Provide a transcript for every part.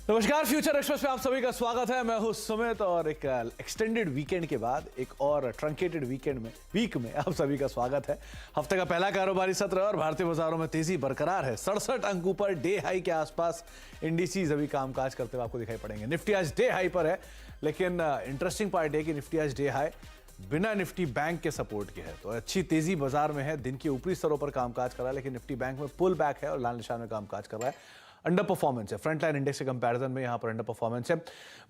नमस्कार, future express में आप सभी का स्वागत है। मैं हूं सुमित और एक एक्सटेंडेड वीकेंड के बाद एक और ट्रंकेटेड वीक में आप सभी का स्वागत है। हफ्ते का पहला कारोबारी सत्र और भारतीय बाजारों में तेजी बरकरार है। 67 अंकों पर डे हाई के आसपास इंडिसेस अभी कामकाज करते हुए आपको दिखाई पड़ेंगे। निफ्टी आज डे हाई पर है, लेकिन इंटरेस्टिंग पार्ट है कि निफ्टी आज डे हाई बिना निफ्टी बैंक के सपोर्ट के है, तो अच्छी तेजी बाजार में है। दिन के ऊपरी स्तरों पर कामकाज कर रहा है, लेकिन निफ्टी बैंक में पुल बैक है और लाल निशान में कामकाज कर रहा है। अंडर परफॉर्मेंस है, फ्रंटलाइन इंडेक्स के कंपैरिजन में यहां पर अंडर परफॉर्मेंस है।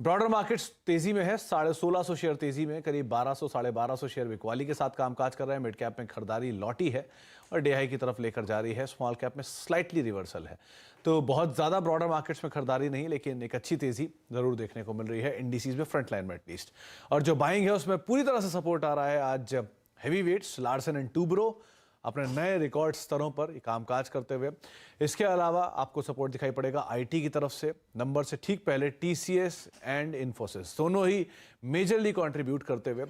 ब्रॉडर मार्केट्स तेजी में है, 1650 शेयर तेजी में, करीब 1200 साढ़े 1200 शेयर बिकवाली के साथ कामकाज कर रहे हैं। मिड कैप में खरीदारी लौटी है और डे हाई की तरफ लेकर जा रही है। स्मॉल कैप में स्लाइटली रिवर्सल है, तो बहुत ज्यादा ब्रॉडर मार्केट्स में खरीदारी नहीं, लेकिन एक अच्छी तेजी जरूर देखने को मिल रही है इंडिसेस में, फ्रंटलाइन में एटलीस्ट। और जो बाइंग है उसमें पूरी तरह से सपोर्ट आ रहा है। आज heavyweights Larsen and Toubro अपने नए रिकॉर्ड स्तरों पर कामकाज करते हुए। इसके अलावा आपको सपोर्ट दिखाई पड़ेगा आईटी की तरफ से। नंबर से ठीक पहले टीसीएस एंड इन्फोसिस दोनों ही मेजरली कंट्रीब्यूट करते हुए।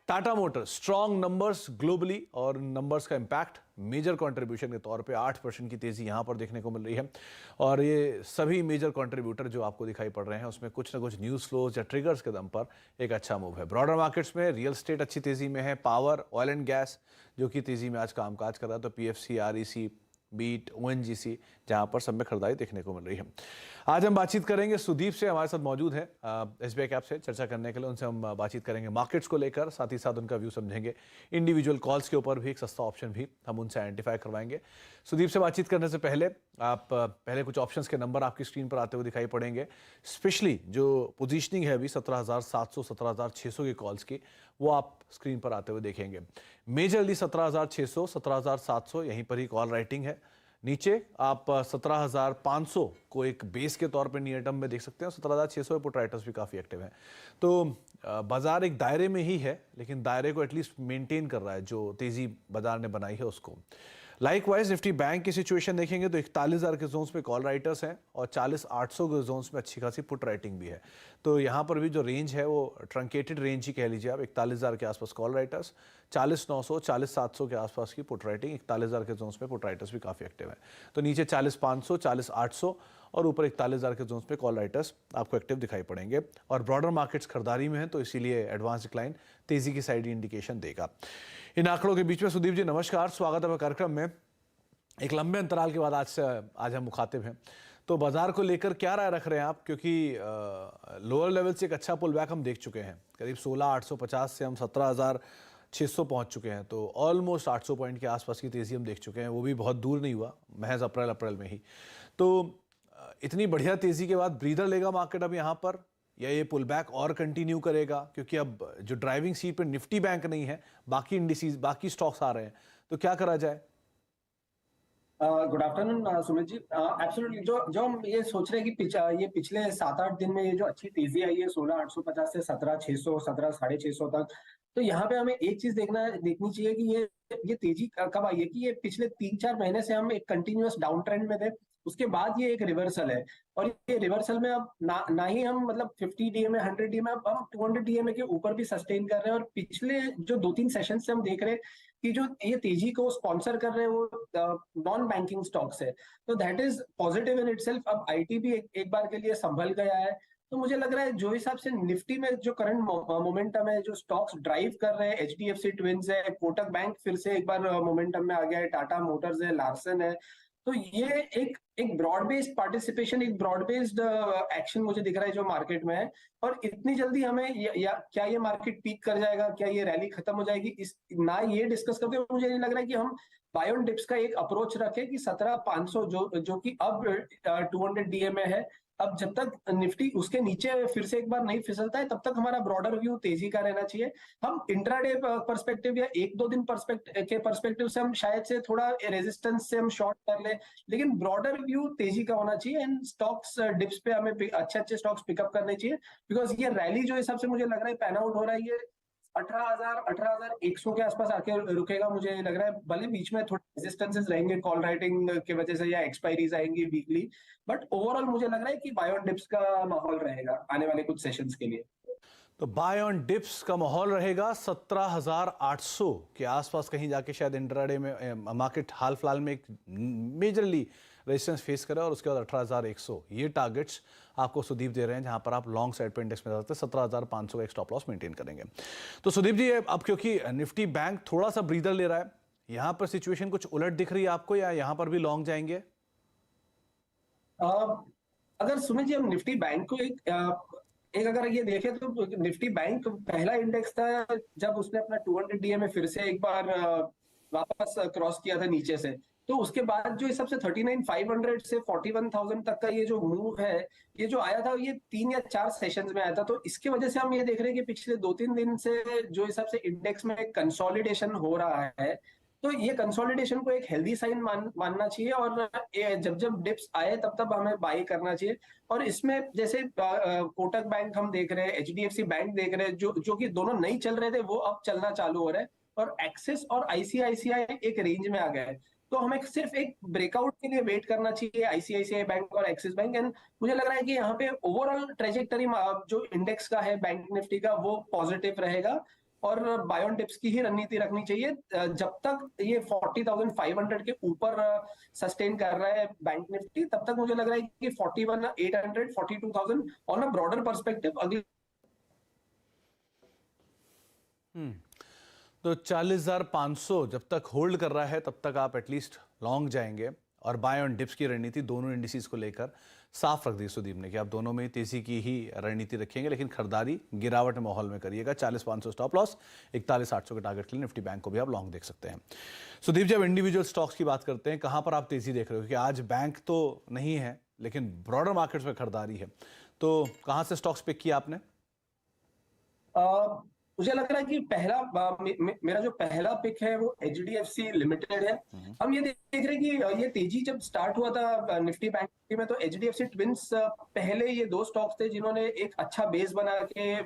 Tata Motors strong numbers globally और नंबर्स का इंपैक्ट मेजर कंट्रीब्यूशन के तौर पे 8% की तेजी यहां पर देखने को मिल रही है। और ये सभी मेजर कंट्रीब्यूटर जो आपको दिखाई पड़ रहे हैं उसमें कुछ ना कुछ न्यूज़ फ्लोज या ट्रिगर्स के दम पर एक अच्छा मूव है। ब्रॉडर मार्केट्स में रियल एस्टेट अच्छी तेजी में है, पावर, ऑयल एंड गैस जो कि तेजी में आज कामकाज कर रहा है, तो पीएफसी, आरईसी, बीट, ओएनजीसी जहां पर सब में खरीदारी देखने को मिल रही है। आज हम बातचीत करेंगे सुदीप से, हमारे साथ मौजूद है एसबीआई कैप से चर्चा करने के लिए। उनसे हम बातचीत करेंगे मार्केट्स को लेकर, साथ ही साथ उनका व्यू समझेंगे। इंडिविजुअल कॉल्स के ऊपर भी एक सस्ता ऑप्शन भी हम उनसे आइडेंटिफाई करवाएंगे। सुदीप से बातचीत करने से पहले आप पहले कुछ ऑप्शंस के नंबर आपकी स्क्रीन पर आते हुए दिखाई पड़ेंगे। स्पेशली जो पोजीशनिंग है अभी 17,700 17,600 की कॉल्स की, वो आप स्क्रीन पर आते हुए देखेंगे। मेजरली 17,600 17,700 यहीं पर ही कॉल राइटिंग है। नीचे आप 17,500 को एक बेस के तौर पे नियर टर्म में देख सकते हैं। 17,600 पुट राइटर्स भी काफ़ी एक्टिव हैं। तो बाजार एक दायरे में ही है, लेकिन दायरे को एटलीस्ट मेंटेन कर रहा है जो तेज़ी बाजार ने बनाई है उसको। लाइकवाइज निफ्टी बैंक की सिचुएशन देखेंगे तो 41,000 के जोन्स पे कॉल राइटर्स हैं और 40,800 के जोन्स में अच्छी खासी पुट राइटिंग भी है। तो यहाँ पर भी जो रेंज है वो ट्रंकेटेड रेंज ही कह लीजिए आप। 41,000 के आसपास कॉल राइटर्स, 40,900 40,700 के आसपास की पुट राइटिंग। 41,000 के जोन्स पे पुट राइटर्स भी काफ़ी एक्टिव है। तो नीचे 40,500 40,800 और ऊपर 41,000 के जोन्स पे कॉल राइटर्स आपको एक्टिव दिखाई पड़ेंगे। और ब्रॉडर मार्केट्स खरीदारी में है, तो इसीलिए एडवांस डिक्लाइन तेजी की साइड इंडिकेशन देगा। इन आंकड़ों के बीच में सुदीप जी नमस्कार, स्वागत है कार्यक्रम में। एक लंबे अंतराल के बाद आज हम मुखातिब हैं, तो बाजार को लेकर क्या राय रख रहे हैं आप? क्योंकि लोअर लेवल से एक अच्छा पुल बैक हम देख चुके हैं, करीब 16,850 से हम 17,600 पहुंच चुके हैं, तो ऑलमोस्ट 800 पॉइंट के आसपास की तेजी हम देख चुके हैं। वो भी बहुत दूर नहीं हुआ, महज अप्रैल में ही। तो इतनी बढ़िया तेजी के बाद ब्रीदर लेगा मार्केट अब यहाँ पर, या ये पुल बैक और कंटिन्यू करेगा? क्योंकि अब जो ड्राइविंग सीट पर निफ्टी बैंक नहीं है, बाकी इंडिसेस बाकी स्टॉक्स आ रहे हैं, तो क्या करा जाए? Good afternoon Sumit ji. Absolutely जो जो हम ये सोच रहे हैं कि ये पिछले 7-8 दिन में ये जो अच्छी तेजी आई है 16,850 से 17,600 17,650 तक, तो यहाँ पे हमें एक चीज देखनी चाहिए कि ये तेजी कब आई है। कि ये पिछले 3-4 महीने से हम एक कंटिन्यूअस डाउन ट्रेंड में थे, उसके बाद ये एक रिवर्सल है। और ये रिवर्सल में अब ना ही हम मतलब 50 डीएमए 100 डीएमए, अब हम 200 डीएमए के ऊपर भी सस्टेन कर रहे हैं। और पिछले जो 2-3 सेशन से हम देख रहे हैं कि जो ये तेजी को स्पॉन्सर कर रहे हैं वो नॉन बैंकिंग स्टॉक्स है, तो that is positive in itself. अब आईटी भी एक बार के लिए संभल गया है। तो मुझे लग रहा है जो हिसाब से निफ्टी में जो करंट मोमेंटम है, जो स्टॉक्स ड्राइव कर रहे हैं, एचडीएफसी ट्विंस है, कोटक बैंक फिर से एक बार मोमेंटम में आ गया है, टाटा मोटर्स है, लार्सन है, तो ये एक ब्रॉड बेस्ड पार्टिसिपेशन, एक ब्रॉड बेस्ड एक्शन मुझे दिख रहा है जो मार्केट में है। और इतनी जल्दी हमें क्या ये मार्केट पीक कर जाएगा, क्या ये रैली खत्म हो जाएगी, इस ना ये डिस्कस करके मुझे नहीं लग रहा है कि हम बाय ऑन डिप्स का एक अप्रोच रखें कि 17,500 जो कि अब 200 डीएमए है, अब जब तक निफ्टी उसके नीचे फिर से एक बार नहीं फिसलता है तब तक हमारा ब्रॉडर व्यू तेजी का रहना चाहिए। हम इंट्राडे पर्सपेक्टिव या 1-2 दिन पर्सपेक्टिव से हम शायद से थोड़ा रेजिस्टेंस से हम शॉर्ट कर ले, लेकिन ब्रॉडर व्यू तेजी का होना चाहिए। एंड स्टॉक्स डिप्स पे हमें अच्छे स्टॉक्स पिकअप करने चाहिए, बिकॉज ये रैली जो हिसाब से मुझे लग रहा है पैन आउट हो रहा है, ये 18,100 के आसपास आके रुकेगा मुझे लग रहा है। भले बीच में थोड़े रेजिस्टेंसेस रहेंगे कॉल राइटिंग की वजह से या एक्सपायरीज आएंगी वीकली, बट ओवरऑल मुझे लग रहा है कि बाय ऑन डिप्स का माहौल रहेगा आने वाले कुछ सेशंस के लिए। तो बाय ऑन डिप्स का माहौल रहेगा 17,800 के आसपास कहीं जाके शायद इंट्राडे में मार्केट हाल फिलहाल में एक मेजरली रेजिस्टेंस फेस करे और उसके बाद 18,100 ये टारगेट्स आपको सुदीप दे रहे हैं, जहां पर आप लॉन्ग साइड पे इंडेक्स में जाते हैं 17,500 का एक स्टॉप लॉस मेंटेन करेंगे। तो सुदीप जी, अब क्योंकि निफ्टी बैंक थोड़ा सा ब्रीदर ले रहा है, यहां पर सिचुएशन कुछ उलट दिख रही है आपको या यहां पर भी लॉन्ग जाएंगे? अगर सुमित जी हम निफ्टी बैंक को एक अगर ये देखें तो निफ्टी बैंक पहला इंडेक्स था जब उसने अपना 200 डीए में फिर से एक बार वापस क्रॉस किया था नीचे से। तो उसके बाद जो सबसे 39,500 से 41,000 तक का ये जो मूव है, ये जो आया था, ये 3 या 4 सेशंस में आया था। तो इसकी वजह से हम ये देख रहे हैं कि पिछले 2-3 दिन से जो हिसाब से इंडेक्स में कंसोलिडेशन हो रहा है, तो ये कंसोलिडेशन को एक हेल्दी साइन मानना चाहिए और जब जब डिप्स आए तब तब हमें बाई करना चाहिए। और इसमें जैसे कोटक बैंक हम देख रहे हैं, एचडीएफसी बैंक देख रहे हैं, जो कि दोनों नहीं चल रहे थे वो अब चलना चालू हो रहा है, और एक्सिस और आईसीआईसीआई एक रेंज में आ गए हैं। तो हमें सिर्फ एक ब्रेकआउट के लिए वेट करना चाहिए आईसीआईसीआई बैंक और एक्सिस बैंक। एंड मुझे लग रहा है कि यहाँ पे ओवरऑल ट्रेजेक्टरी जो इंडेक्स का है बैंक निफ्टी का, वो पॉजिटिव रहेगा और बाय ऑन डिप्स की ही रणनीति रखनी चाहिए जब तक ये 40,500 के ऊपर सस्टेन कर रहा है बैंक निफ्टी, तब तक मुझे लग रहा है कि 41,800 42,000 ऑन अ ब्रॉडर पर्सपेक्टिव अगले। तो 40,500 जब तक होल्ड कर रहा है तब तक आप एटलीस्ट लॉन्ग जाएंगे, और बाय ऑन डिप्स की रणनीति दोनों इंडिसेस को लेकर साफ रख दी सुदीप ने कि आप दोनों में तेजी की ही रणनीति रखेंगे, लेकिन खरीदारी गिरावट माहौल में करिएगा। 40,500 स्टॉप लॉस, 41,800 के टारगेट के लिए निफ्टी बैंक को भी आप लॉन्ग देख सकते हैं। सुदीप, जब इंडिविजुअल स्टॉक्स की बात करते हैं, कहाँ पर आप तेजी देख रहे हो? क्योंकि आज बैंक तो नहीं है लेकिन ब्रॉडर मार्केट्स में खरीदारी है, तो कहाँ से स्टॉक्स पिक किया आपने? मुझे लग रहा है कि मेरा जो पहला पिक है वो एचडीएफसी लिमिटेड है। हम ये देख रहे हैं कि ये तेजी जब स्टार्ट हुआ था निफ्टी बैंक में, तो एचडीएफसी ट्विंस पहले ये 2 स्टॉक्स थे जिन्होंने एक अच्छा बेस बना के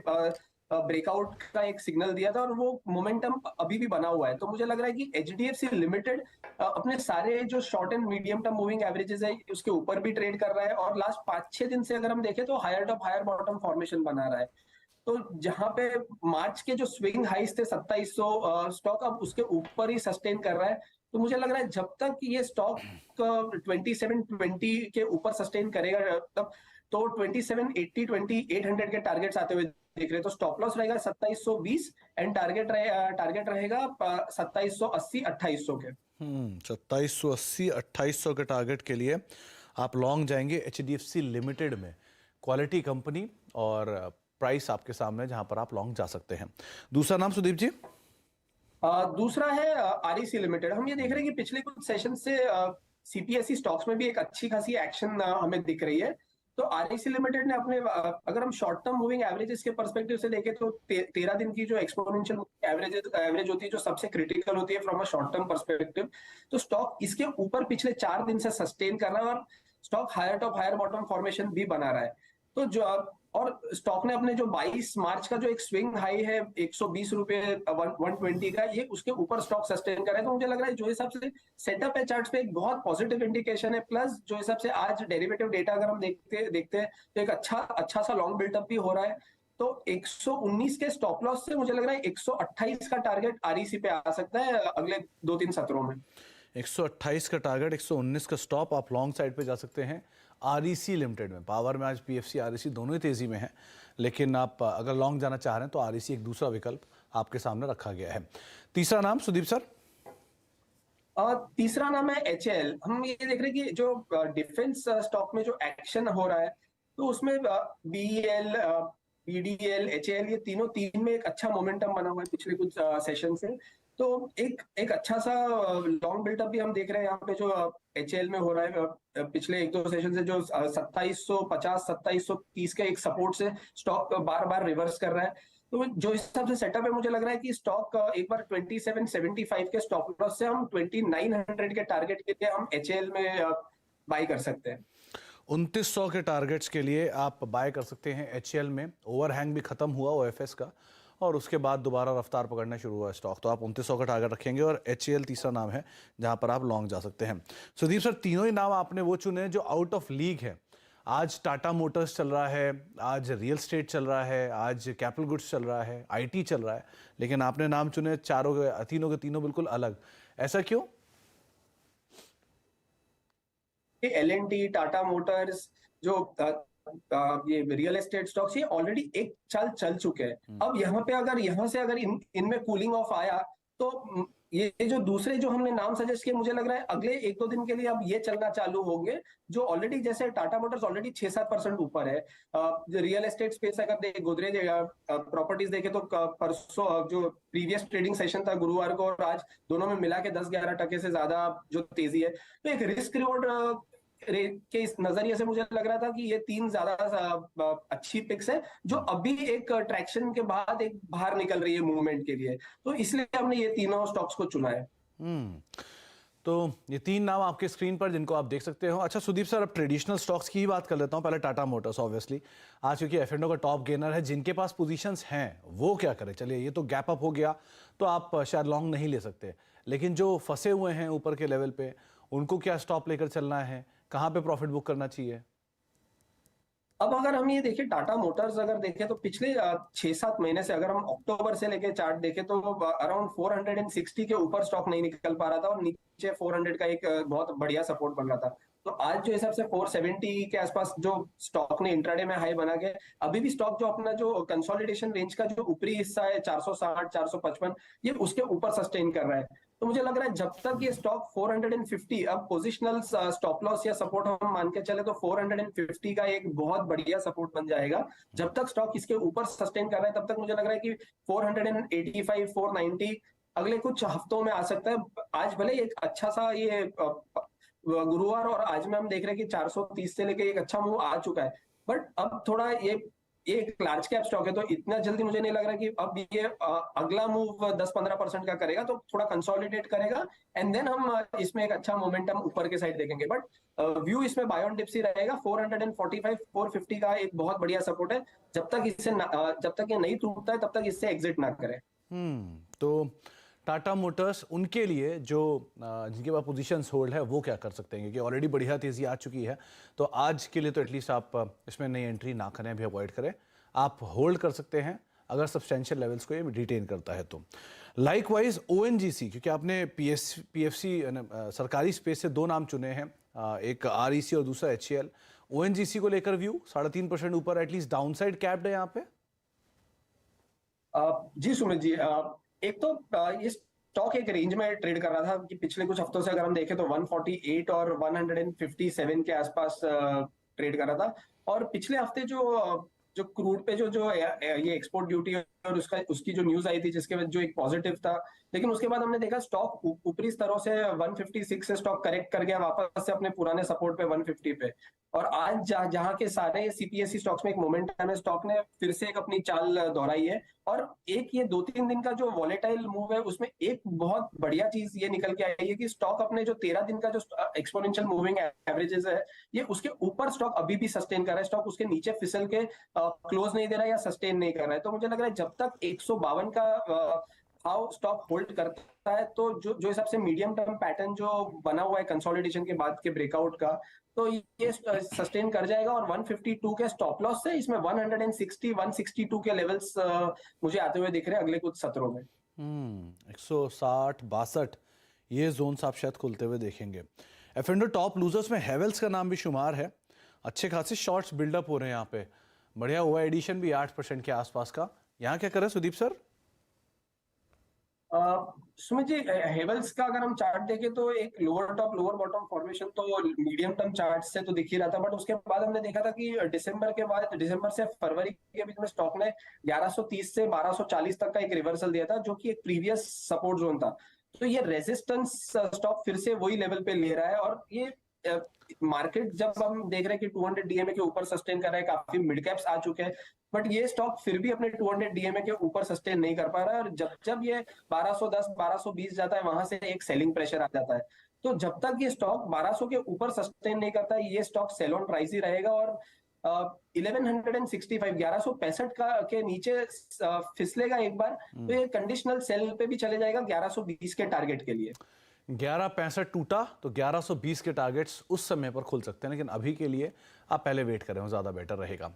ब्रेकआउट का एक सिग्नल दिया था, और वो मोमेंटम अभी भी बना हुआ है। तो मुझे लग रहा है कि एचडीएफसी लिमिटेड अपने सारे जो short and medium term moving averages है उसके ऊपर भी ट्रेड कर रहा है, और लास्ट 5-6 दिन से अगर हम देखें तो higher top higher bottom formation बना रहा है। तो जहां पे मार्च के जो स्विंग हाइस थे 2700, स्टॉक अब उसके ऊपर ही सस्टेन कर रहा है। तो मुझे लग रहा है जब तक ये स्टॉक 2720 के ऊपर सस्टेन करेगा तब तो 2780 2800 के टारगेट्स आते हुए दिख रहे हैं। तो स्टॉप लॉस रहेगा 2720 एंड टारगेट रहेगा 2780 2800 के। 2780 2800 के टारगेट के लिए आप लॉन्ग जाएंगे एचडीएफसी लिमिटेड में। क्वालिटी कंपनी और प्राइस आपके सामने, जहां पर आप लॉन्ग जा सकते हैं। दूसरा नाम सुदीप जी? दूसरा है आरईसी लिमिटेड। हम ये देख रहे हैं कि पिछले कुछ सेशन से सीपीएसई स्टॉक्स में भी एक अच्छी खासी एक्शन हमें दिख रही है। तो आरईसी लिमिटेड ने अपने अगर हम शॉर्ट टर्म मूविंग एवरेजेस के पर्सपेक्टिव से देखें तो 13 दिन की जो एक्सपोनेंशियल एवरेज होती है, जो सबसे क्रिटिकल होती है from a short term perspective, तो स्टॉक इसके ऊपर पिछले 4 दिन से सस्टेन कर रहा है और stock higher top higher bottom formation भी बना रहा है। तो जो और स्टॉक ने अपने जो 22 मार्च का जो एक स्विंग हाई है 120 रुपए 120 का, ये उसके ऊपर स्टॉक सस्टेन कर रहा है। तो मुझे लग रहा है जो हिसाब से सेटअप है चार्ट्स पे एक बहुत पॉजिटिव इंडिकेशन है। प्लस जो हिसाब से आज डेरिवेटिव डेटा अगर हम देखते हैं तो एक अच्छा सा लॉन्ग बिल्डअप भी हो रहा है। तो 119 के स्टॉप लॉस से मुझे लग रहा है 128 का टारगेट आरईसी पे आ सकता है अगले 2-3 सत्रों में। 128 का टारगेट, 119 का स्टॉप, आप लॉन्ग साइड पे जा सकते हैं आरईसी लिमिटेड में। पावर में आज पीएफसी आरईसी दोनों ही तेजी में हैं, लेकिन आप अगर लॉन्ग जाना चाह रहे हैं तो आरईसी एक दूसरा विकल्प आपके सामने रखा गया है। तीसरा नाम सुदीप सर? तीसरा नाम है एचएएल। हम ये देख रहे हैं कि जो डिफेंस स्टॉक में जो एक्शन हो रहा है, तो उसमें बीईएल, बीडीएल, एचएएल, ये तीन में एक अच्छा मोमेंटम बना हुआ है पिछले कुछ सेशन से। तो एक अच्छा सा लॉन्ग बिल्डअप भी हम देख रहे हैं यहाँ पे जो एचएएल में हो रहा है। पिछले 1-2 सेशन से जो 2750 2730 के एक सपोर्ट से स्टॉक बार बार रिवर्स कर रहा है। तो जो हिसाब से सेटअप है, मुझे लग रहा है कि स्टॉक एक बार 2775 के स्टॉप लॉस से हम 2900 के टारगेट के लिए हम एचएएल में बाई कर सकते हैं। 2900 के टारगेट्स के लिए आप बाय कर सकते हैं एचएएल में। ओवरहैंग भी खत्म हुआ ओएफएस का, और उसके बाद दोबारा रफ्तार पकड़ना शुरू हुआ स्टॉक। तो आप 2900 का टारगेट रखेंगे और एचएएल तीसरा नाम है जहां पर आप लॉन्ग जा सकते हैं। सुदीप सर, तीनों ही नाम आपने वो चुने जो आउट ऑफ लीग है। आज टाटा मोटर्स चल रहा है, आज रियल एस्टेट चल रहा है, आज कैपिटल गुड्स चल रहा है, आईटी चल रहा है, लेकिन आपने नाम चुने चारों के, तीनों के तीनों बिल्कुल अलग। ऐसा क्यों? एल&टी, टाटा मोटर्स, जो ये रियल एस्टेट स्टॉक्स, ये ऑलरेडी एक चाल चल चुके हैं। अब यहाँ पे अगर यहाँ से अगर इनमें कूलिंग ऑफ आया तो ये जो दूसरे जो हमने नाम सजेस्ट किए, मुझे लग रहा है अगले 1-2 दिन के लिए अब ये चलना चालू होंगे, जो ऑलरेडी, जैसे टाटा मोटर्स ऑलरेडी 6-7% ऊपर है। रियल एस्टेट स्पेस अगर देखे, गोदरेज प्रॉपर्टीज देखे तो परसों जो प्रीवियस ट्रेडिंग सेशन था गुरुवार को और आज, दोनों में मिला के 10-11% से ज्यादा जो तेजी है। तो एक रिस्क रिवॉर्ड के इस नजरिए से मुझे लग रहा था कि ये 3 ज्यादा अच्छी पिक्स है, जो अभी एक ट्रैक्शन के बाद एक बाहर निकल रही है मूवमेंट के लिए। तो इसलिए हमने ये तीनों स्टॉक्स को चुना है। तो ये 3 नाम आपके स्क्रीन पर जिनको आप देख सकते हो। अच्छा सुदीप सर, अब ट्रेडिशनल स्टॉक्स की ही बात कर लेता हूँ। पहले टाटा मोटर्स ऑब्वियसली आज क्योंकि एफ&ओ का टॉप गेनर है, जिनके पास पोजीशंस हैं वो क्या करें? चलिए, ये तो गैप अप हो गया तो आप शायद लॉन्ग नहीं ले सकते, लेकिन जो फंसे हुए हैं ऊपर के लेवल पे, उनको क्या स्टॉप लेकर चलना है? कहाँ पे प्रॉफिट बुक करना चाहिए? अब अगर हम ये देखें, टाटा मोटर्स अगर देखें तो पिछले 6-7 महीने से, अगर हम अक्टूबर से लेके चार्ट देखें तो अराउंड 460 के ऊपर स्टॉक नहीं निकल पा रहा था और नीचे 400 का एक बहुत बढ़िया सपोर्ट बन रहा था। तो आज जो हिसाब से 470 के आसपास जो स्टॉक ने इंट्राडे में हाई बना के, अभी भी स्टॉक जो अपना जो कंसोलिडेशन रेंज का जो ऊपरी हिस्सा है 460-455, ये उसके ऊपर सस्टेन कर रहा है। तो मुझे लग रहा है जब तक ये स्टॉक 450, अब पोजिशनल स्टॉप लॉस या सपोर्ट हम मान के चले तो 450 का एक बहुत बढ़िया सपोर्ट बन जाएगा। जब तक स्टॉक इसके ऊपर सस्टेन कर रहा है, तब तक मुझे लग रहा है कि 485, 490 अगले कुछ हफ्तों में आ सकता है। आज भले एक अच्छा सा ये गुरुवार और आज में हम देख रहे हैं कि 430 से लेके एक अच्छा मूव आ चुका है, बट अब थोड़ा ये एक लार्ज कैप स्टॉक है, तो इतना जल्दी मुझे नहीं लग रहा कि अब ये अगला मूव 10-15% का करेगा, तो थोड़ा कंसोलिडेट करेगा एंड देन हम इसमें एक अच्छा मोमेंटम ऊपर के साइड देखेंगे। बट व्यू इसमें बाय ऑन डिप्स ही रहेगा। 445, 450 का एक बहुत बढ़िया सपोर्ट है। जब तक ये नहीं टूटता है तब तक इससे एग्जिट ना करें। तो टाटा मोटर्स उनके लिए जो जिनके पास पोजीशंस होल्ड है वो क्या कर सकते हैं? क्योंकि ऑलरेडी बढ़िया तेजी आ चुकी है, तो आज के लिए तो एटलीस्ट आप इसमें नई एंट्री ना करें, भी अवॉइड करें। आप होल्ड कर सकते हैं अगर सब्सटेंशियल लेवल्स को ये रिटेन करता है तो। लाइकवाइज ONGC, क्योंकि आपने PFC सरकारी स्पेस से 2 नाम चुने हैं, एक REC और दूसरा HCL। ONGC को लेकर व्यू 3.5% ऊपर, एटलीस्ट डाउनसाइड कैप्ड है यहाँ पे। जी सुमित जी, एक तो ये स्टॉक एक रेंज में ट्रेड कर रहा था कि पिछले कुछ हफ्तों से अगर हम देखें तो 148 और 157 के आसपास ट्रेड कर रहा था। और पिछले हफ्ते जो क्रूड पे जो ये एक्सपोर्ट ड्यूटी और उसकी जो न्यूज आई थी, जिसके वजह जो एक पॉजिटिव था, लेकिन उसके बाद हमने देखा स्टॉक ऊपरी स्तरों से 156 से स्टॉक करेक्ट कर गया वापस से अपने पुराने सपोर्ट पे 150 पे। और आज जहां के सारे CPSE स्टॉक्स में एक मोमेंटम है, स्टॉक ने फिर से एक अपनी चाल दोहराई है। और एक ये 2-3 दिन का जो वॉलेटाइल मूव है, उसमें एक बहुत बढ़िया चीज ये निकल के आई है कि स्टॉक अपने जो 13 दिन का जो एक्सपोनेंशियल मूविंग एवरेजेस है, ये उसके ऊपर स्टॉक अभी भी सस्टेन कर रहा है। स्टॉक उसके नीचे फिसल के क्लोज नहीं दे रहा है या सस्टेन नहीं कर रहा है। तो मुझे लग रहा है जब तक 152 का भाव स्टॉक होल्ड करता है, तो जो हिसाब से मीडियम टर्म पैटर्न जो बना हुआ है कंसोलिडेशन के बाद के ब्रेकआउट का, तो ये सस्टेन कर जाएगा। और 152 के स्टॉप लॉस से इसमें 160, 162 के लेवल्स मुझे आते हुए दिख रहे हैं अगले कुछ सत्रों में। 160, 62 ये जोन्स आप शायद खुलते हुए देखेंगे। एफ&ओ टॉप लूजर्स में हेवेल्स का नाम भी शुमार है। अच्छे खासे शॉर्ट्स बिल्डअप हो रहे हैं यहाँ पे, बढ़िया हुआ एडिशन भी 8% के आसपास का। यहाँ क्या करें सुदीप सर? सुमित जी, हेवल्स का अगर हम चार्ट देखें तो एक lower top lower bottom formation तो मीडियम टर्म चार्ट से तो दिख ही रहा था, बट उसके बाद हमने देखा था कि दिसंबर से फरवरी के बीच में स्टॉक ने 1130 से 1240 तक का एक रिवर्सल दिया था, जो कि एक प्रीवियस सपोर्ट जोन था। तो ये रेजिस्टेंस स्टॉक फिर से वही लेवल पे ले रहा है। और ये मार्केट जब हम देख रहे हैं कि 200 DMA के ऊपर सस्टेन कर रहा है, काफी मिड कैप्स आ चुके हैं, बट ये स्टॉक फिर भी अपने 200 DMA के ऊपर सस्टेन नहीं कर पा रहा है। और जब ये 1210, 1220 जाता है, वहां से एक सेलिंग प्रेशर आ जाता है। तो जब तक ये स्टॉक 1200 के ऊपर सस्टेन नहीं करता है, ये स्टॉक सेल ऑन प्राइस ही रहेगा। और 1165, 1165 का के नीचे फिसलेगा एक बार, तो ये कंडीशनल सेल पे भी चले जाएगा 1120 के टारगेट के लिए। 11.65 टूटा तो 1120 के टारगेट्स उस समय पर खुल सकते हैं, लेकिन अभी के लिए आप पहले वेट करें, वो ज़्यादा बेटर रहेगा।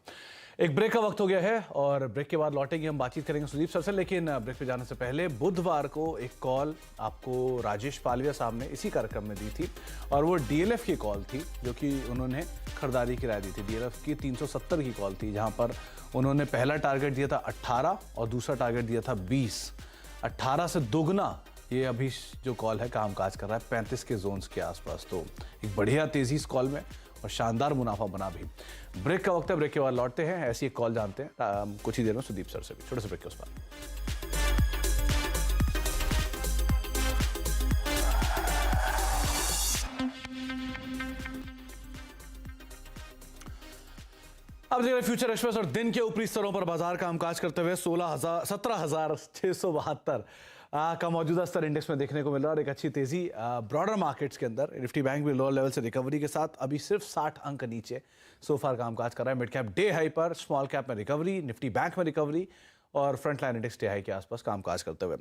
एक ब्रेक का वक्त हो गया है और ब्रेक के बाद लौटेंगे, हम बातचीत करेंगे सुदीप सर से। लेकिन ब्रेक पे जाने से पहले बुधवार को एक कॉल आपको राजेश पालविया साहब ने इसी कार्यक्रम में दी थी और वो डीएलएफ की कॉल थी, जो कि उन्होंने खरीदारी की राय दी थी। डीएलएफ की 370 की कॉल थी, जहां पर उन्होंने पहला टारगेट दिया था 18 और दूसरा टारगेट दिया था 20। 18 से दोगुना ये अभी जो कॉल है कामकाज कर रहा है 35 के जोन्स के आसपास। तो एक बढ़िया तेजी इस कॉल में और शानदार मुनाफा बना भी। ब्रेक का वक्त है, ब्रेक के बाद लौटते हैं, ऐसी एक कॉल जानते हैं कुछ ही देर में सुदीप सर से भी। छोटे से ब्रेक के उस पर अब देख रहे फ्यूचर एक्सप्रेस और दिन के ऊपरी स्तरों पर बाजार कामकाज करते हुए 17,672 का मौजूदा स्तर इंडेक्स में देखने को मिल रहा है और एक अच्छी तेजी ब्रॉडर मार्केट्स के अंदर। निफ्टी बैंक भी लोअर लेवल से रिकवरी के साथ अभी सिर्फ 60 अंक नीचे सोफार कामकाज कर रहा है। मिड कैप डे हाई पर, स्मॉल कैप में रिकवरी, निफ्टी बैंक में रिकवरी और front line index day high के आसपास कामकाज करते हुए।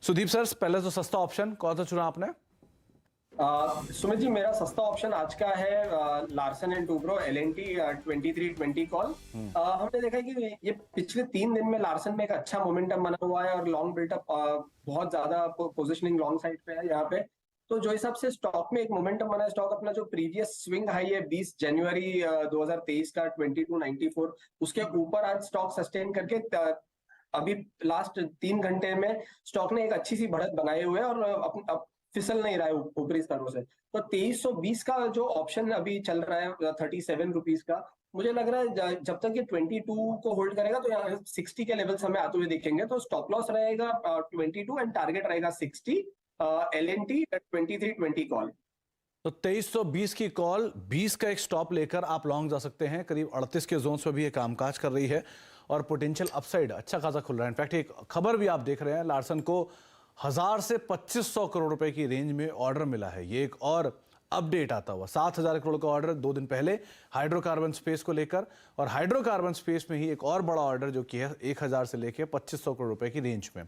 सुदीप सर, पहले तो सस्ता ऑप्शन कौन सा चुना आपने? सुमित जी, मेरा सस्ता ऑप्शन आज का है Larsen and Toubro LNT 2320 call. हमने देखा है कि ये पिछले 3 दिन में लार्सन में एक अच्छा मोमेंटम बना हुआ है और लॉन्ग बिल्टअप बहुत ज्यादा पोजिशनिंग लॉन्ग साइड पे है यहाँ पे। तो जो हिसाब से स्टॉक में एक मोमेंटम बना है, स्टॉक अपना जो प्रीवियस स्विंग हाई है 20 जनवरी 2023 का 2294, उसके ऊपर आज स्टॉक सस्टेन करके अभी लास्ट 3 घंटे में स्टॉक ने एक अच्छी सी बढ़त बनाए हुए है और फिसल नहीं रहा है ऊपरी स्तरों से। तो 2320 का जो ऑप्शन अभी चल रहा है 37 रुपीज का, मुझे लग रहा है जब तक ये 22 को होल्ड करेगा तो यहाँ 60 के लेवल्स हमें आते हुए दिखेंगे। तो स्टॉप लॉस रहेगा 22 एंड टारगेट रहेगा 60। LNT 2320 call. तो 2320 की कॉल, 20 का एक स्टॉप लेकर आप लॉन्ग जा सकते हैं। करीब 38 के जोन पर भी ये कामकाज कर रही है और पोटेंशियल अपसाइड अच्छा खासा खुल रहा है। इनफैक्ट एक खबर भी आप देख रहे हैं, लार्सन को 1000 से 2500 करोड़ रुपए की रेंज में ऑर्डर मिला है। ये एक और अपडेट आता हुआ 7000 करोड़ का ऑर्डर 2 दिन पहले हाइड्रोकार्बन स्पेस को लेकर, और हाइड्रोकार्बन स्पेस में ही एक और बड़ा ऑर्डर जो कि है 1000 से लेकर 2500 करोड़ रुपए की रेंज में।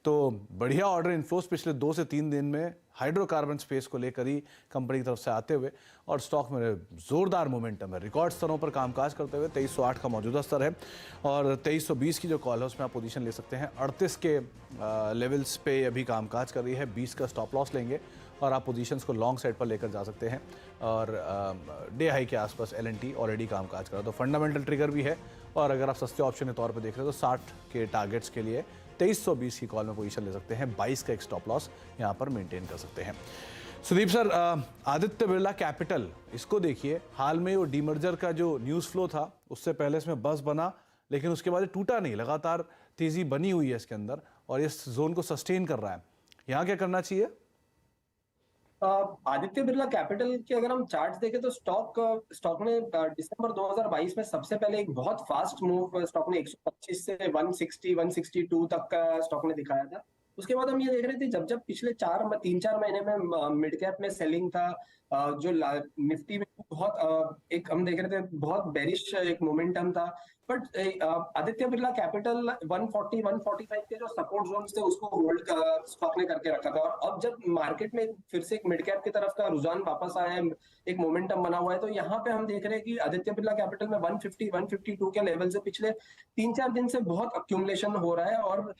तो बढ़िया ऑर्डर इन्फ्लोस पिछले 2 से 3 दिन में हाइड्रोकार्बन स्पेस को लेकर ही कंपनी की तरफ से आते हुए, और स्टॉक में जोरदार मोमेंटम है। रिकॉर्ड स्तरों पर कामकाज करते हुए 2308 का मौजूदा स्तर है और 2320 की जो कॉल है उसमें आप पोजीशन ले सकते हैं। 38 के लेवल्स पे अभी कामकाज कर रही है। 20 का स्टॉप लॉस लेंगे और आप पोजीशंस को लॉन्ग साइड पर लेकर जा सकते हैं। और डे हाई के आसपास LNT ऑलरेडी कामकाज कर रहा है, तो फंडामेंटल ट्रिगर भी है। और अगर आप सस्ते ऑप्शन के तौर पर देख रहे हो तो 60 के टारगेट्स के लिए 2320 की कॉल में पोजीशन ले सकते हैं। 22 का एक स्टॉप लॉस यहाँ पर मेंटेन कर सकते हैं। सुदीप सर, आदित्य बिरला कैपिटल, इसको देखिए, हाल में वो डीमर्जर का जो न्यूज़ फ्लो था उससे पहले इसमें बस बना, लेकिन उसके बाद टूटा नहीं, लगातार तेजी बनी हुई है इसके अंदर और इस जोन को सस्टेन कर रहा है। यहाँ क्या करना चाहिए? आदित्य बिरला कैपिटल के अगर हम चार्ट्स देखें तो स्टॉक ने दिसंबर 2022 में सबसे पहले एक बहुत फास्ट मूव स्टॉक ने 125 से 160 162 तक का स्टॉक ने दिखाया था। उसके बाद हम ये देख रहे थे जब पिछले 3-4 महीने में मिड कैप में सेलिंग था, जो निफ्टी में बहुत एक हम देख रहे थे बहुत बेरिश एक मोमेंटम था। बट आदित्य बिरला कैपिटल 140 145 के जो सपोर्ट जोन थे उसको होल्ड स्टॉक ने करके रखा था। और अब जब मार्केट में फिर से एक मिड कैप की तरफ का रुझान वापस आया है, एक मोमेंटम बना हुआ है, तो यहाँ पे हम देख रहे हैं कि आदित्य बिरला कैपिटल में 150 152 के लेवल से पिछले 3-4 दिन से बहुत अक्यूमुलेशन हो रहा है। और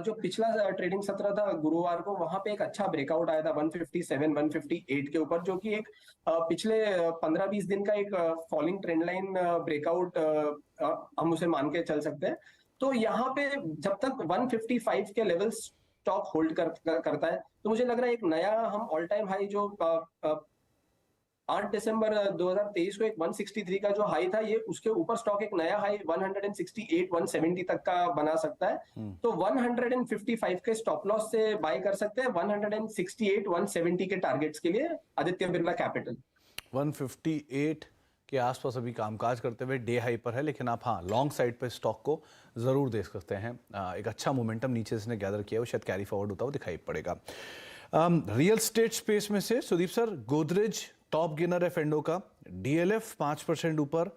जो पिछला ट्रेडिंग सत्र था गुरुवार को, वहां पे एक अच्छा ब्रेकआउट आया था 157 158 के ऊपर, जो कि एक पिछले 15-20 दिन का एक फॉलिंग ट्रेंड लाइन ब्रेकआउट हम उसे मान के चल सकते हैं। तो यहाँ पे जब तक 155 के लेवल स्टॉक होल्ड करता है तो मुझे लग रहा है एक नया हम ऑल टाइम हाई जो 8 दिसंबर 2023 को एक 163 का जो हाई था, ये उसके ऊपर स्टॉक एक नया हाई 168 170 तक का बना सकता है। तो 155 के स्टॉप लॉस से बाय कर सकते हैं 168 170 के टारगेट्स के लिए आदित्य बिरला कैपिटल। 158 के आसपास अभी कामकाज करते हुए डे हाई पर है, लेकिन आप हाँ लॉन्ग साइड पर स्टॉक को ज़रूर देख सकते हैं। एक अच्छा मोमेंटम नीचे से गैदर किया है, वो शायद कैरी फॉरवर्ड होता हुआ दिखाई पड़ेगा। रियल स्टेट स्पेस में से Sudeep sir, Godrej top gainer है फेंडो का, DLF 5% ऊपर,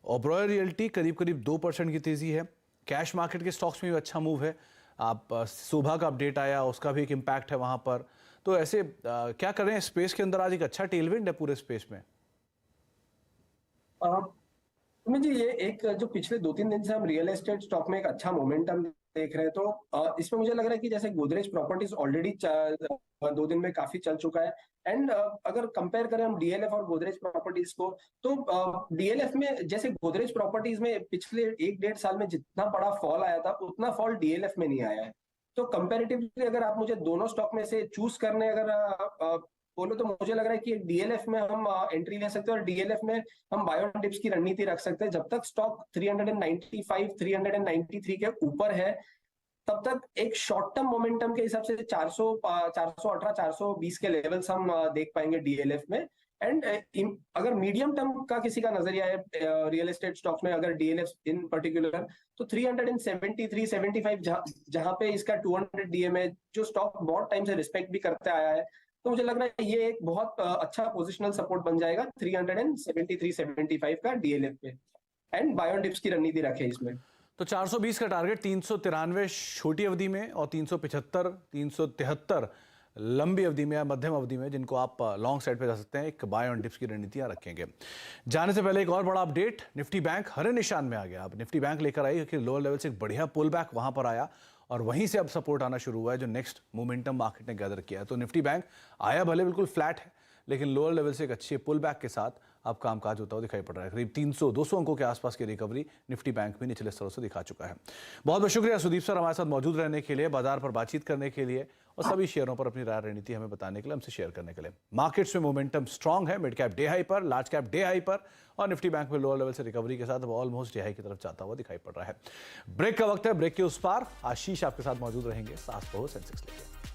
ओबरॉय रियल्टी करीब करीब 2% की तेजी है। कैश मार्केट के स्टॉक्स में भी अच्छा मूव है। आप सुबह का अपडेट आया, उसका भी एक इम्पैक्ट है वहाँ पर। तो ऐसे क्या कर रहे हैं स्पेस के अंदर? आज एक अच्छा टेलविंड है पूरे स्पेस में। सुमित जी, ये एक जो पिछले 2-3 दिन से हम रियल एस्टेट स्टॉक में एक अच्छा मोमेंटम देख रहे हैं, तो इसमें मुझे लग रहा है कि जैसे गोदरेज प्रॉपर्टीज ऑलरेडी 2 दिन में काफी चल चुका है। एंड अगर कंपेयर करें हम डीएलएफ और गोदरेज प्रॉपर्टीज को, तो डीएलएफ में जैसे गोदरेज प्रॉपर्टीज में पिछले 1-1.5 साल में जितना बड़ा फॉल आया था, उतना फॉल डीएलएफ में नहीं आया है। तो कंपेरेटिवली अगर आप मुझे दोनों स्टॉक में से चूज करने अगर बोलो, तो मुझे लग रहा है कि डीएलएफ में हम एंट्री ले सकते हैं, और डीएलएफ में हम बाय ऑन डिप्स की रणनीति रख सकते हैं। जब तक स्टॉक 395 393 के ऊपर है, तब तक एक शॉर्ट टर्म मोमेंटम के हिसाब से 418 420 के लेवल्स हम देख पाएंगे डीएलएफ में। एंड अगर मीडियम टर्म का किसी का नजरिया है रियल एस्टेट स्टॉक्स में, अगर डीएलएफ इन पर्टिकुलर, तो 373 75 जहां पे इसका 200 डीएम है, जो स्टॉक बहुत टाइम से रिस्पेक्ट भी करते आया है। तो मुझे लग रहा है ये एक बहुत अच्छा पोजिशनल सपोर्ट बन जाएगा 373 75 का डीएलएफ पे। एंड बाय ऑन डिप्स की रणनीति रखे इसमें। तो 420 का टारगेट, 393 छोटी अवधि में और 375 373 लंबी अवधि में या मध्यम अवधि में, जिनको आप लॉन्ग साइड पे जा सकते हैं। एक बाय ऑन डिप्स की रणनीतियां रखेंगे। जाने से पहले एक और बड़ा अपडेट, निफ्टी बैंक हरे निशान में आ गया। अब निफ्टी बैंक लेकर आई क्योंकि लोअर लेवल से एक बढ़िया पुल बैक वहां पर आया और वहीं से अब सपोर्ट आना शुरू हुआ है, जो नेक्स्ट मोमेंटम मार्केट ने गैदर किया है। तो निफ्टी बैंक आया भले बिल्कुल फ्लैट है, लेकिन लोअर लेवल से एक अच्छे पुल बैक के साथ अब कामकाज होता हुआ दिखाई पड़ रहा है। करीब 300-200 अंकों के आसपास की रिकवरी निफ्टी बैंक भी निचले स्तरों से दिखा चुका है। बहुत बहुत शुक्रिया सुदीप सर हमारे साथ मौजूद रहने के लिए, बाजार पर बातचीत करने के लिए और सभी शेयरों पर अपनी राय रणनीति हमें बताने के लिए, हमसे शेयर करने के लिए। मार्केट्स में मोमेंटम स्ट्रांग है, मिड कैप डे हाई पर, लार्ज कैप डे हाई पर, और निफ्टी बैंक में लोअर लेवल से रिकवरी के साथ अब ऑलमोस्ट डे हाई की तरफ जाता हुआ दिखाई पड़ रहा है। ब्रेक का वक्त है, ब्रेक के उस पार आशीष आपके साथ मौजूद रहेंगे सास बहू सेंसेक्स लेके।